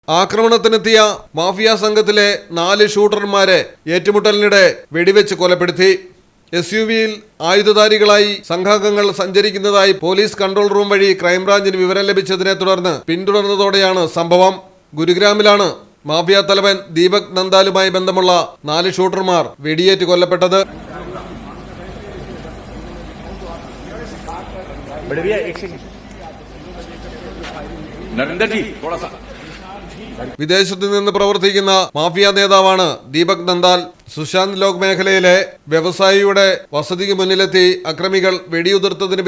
ആക്രമണത്തിനെത്തിയ mafia സംഘത്തിലെ 4 ഷൂട്ടർമാരെ ഏറ്റുമുട്ടലിനിടെ വെടിവെച്ച് കൊലപ്പെടുത്തി. SUV-യിൽ ആയുധധാരികളായി സംഘാംഗങ്ങൾ സഞ്ചരിക്കുന്നതായി പോലീസ് കൺട്രോൾ റൂം വഴി ക്രൈംബ്രാഞ്ചിന് വിവരം ലഭിച്ചതിനെ തുടർന്ന് പിന്തുടർന്നതോടെയാണ് സംഭവം. ഗുരുഗ്രാമിലാണ് മാഫിയ തലവൻ ദീപക് നന്ദാലുമായി ബന്ധമുള്ള 4 ഷൂട്ടർമാർ വെടിയേറ്റ് കൊല്ലപ്പെട്ടത്. വിദേശത്ത് നിന്ന് പ്രവർത്തിക്കുന്ന മാഫിയ നേതാവാണ് ദീപക് നന്ദാൽ. സുശാന്ത് ലോക് മേഖലയിലെ വ്യവസായിയുടെ വസതിക്ക് മുന്നിലെത്തി അക്രമികൾ വെടിയുതിർത്തതിന്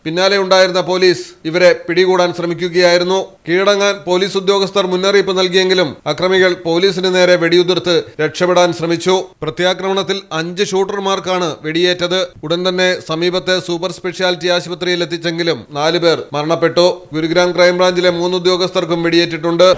പിന്നാലെ ഉണ്ടായിരുന്ന പോലീസ് ഇവരെ പിടികൂടാൻ ശ്രമിക്കുകയായിരുന്നു. കീഴടങ്ങാൻ പോലീസ് ഉദ്യോഗസ്ഥർ മുന്നറിയിപ്പ് നൽകിയെങ്കിലും അക്രമികൾ പോലീസിന് നേരെ വെടിയുതിർത്ത് രക്ഷപ്പെടാൻ ശ്രമിച്ചു. പ്രത്യാക്രമണത്തിൽ 5 ഷൂട്ടർമാർക്കാണ് വെടിയേറ്റത്. ഉടൻ തന്നെ സമീപത്തെ സൂപ്പർ സ്പെഷ്യാലിറ്റി ആശുപത്രിയിൽ എത്തിച്ചെങ്കിലും 4 പേർ മരണപ്പെട്ടു. ഗുരുഗ്രാം ക്രൈംബ്രാഞ്ചിലെ 3 ഉദ്യോഗസ്ഥർക്കും വെടിയേറ്റിട്ടുണ്ട്.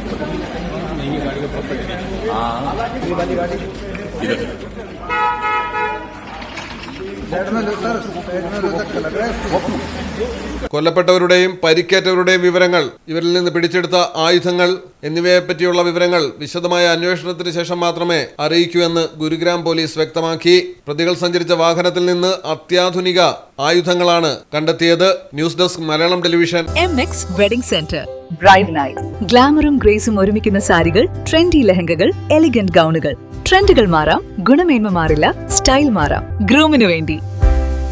കൊല്ലപ്പെട്ടവരുടെയും പരിക്കേറ്റവരുടെയും വിവരങ്ങൾ, ഇവരിൽ നിന്ന് പിടിച്ചെടുത്ത ആയുധങ്ങൾ എന്നിവയെപ്പറ്റിയുള്ള വിവരങ്ങൾ വിശദമായ അന്വേഷണത്തിന് ശേഷം മാത്രമേ അറിയിക്കൂ എന്ന് ഗുരുഗ്രാം പോലീസ് വ്യക്തമാക്കി. പ്രതികൾ സഞ്ചരിച്ച വാഹനത്തിൽ നിന്ന് അത്യാധുനിക ആയുധങ്ങളാണ് കണ്ടെത്തിയത്. News desk Malayalam television. MX wedding centre. Bride night. ഗ്ലാമറും ഗ്രേസും ഒരുമിക്കുന്ന സാരികൾ, ട്രെൻഡി ലെഹങ്കകൾ, എലിഗന്റ് ഗൗണുകൾ. ട്രെൻഡുകൾ മാറാം, ഗുണമേന്മ മാറില്ല, സ്റ്റൈൽ മാറാം. ഗ്രൂമിനു വേണ്ടി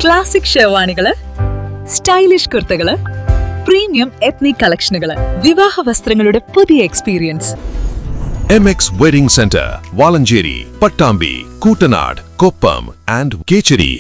ക്ലാസിക് ഷെർവാണികള്, സ്റ്റൈലിഷ് കുർത്തകള്, പ്രീമിയം എത്നിക് കളക്ഷനുകള്, വിവാഹ വസ്ത്രങ്ങളുടെ പുതിയ experience. MX wedding center, Valanchery, Pattambi, Koottanad, Koppam and Kecheri.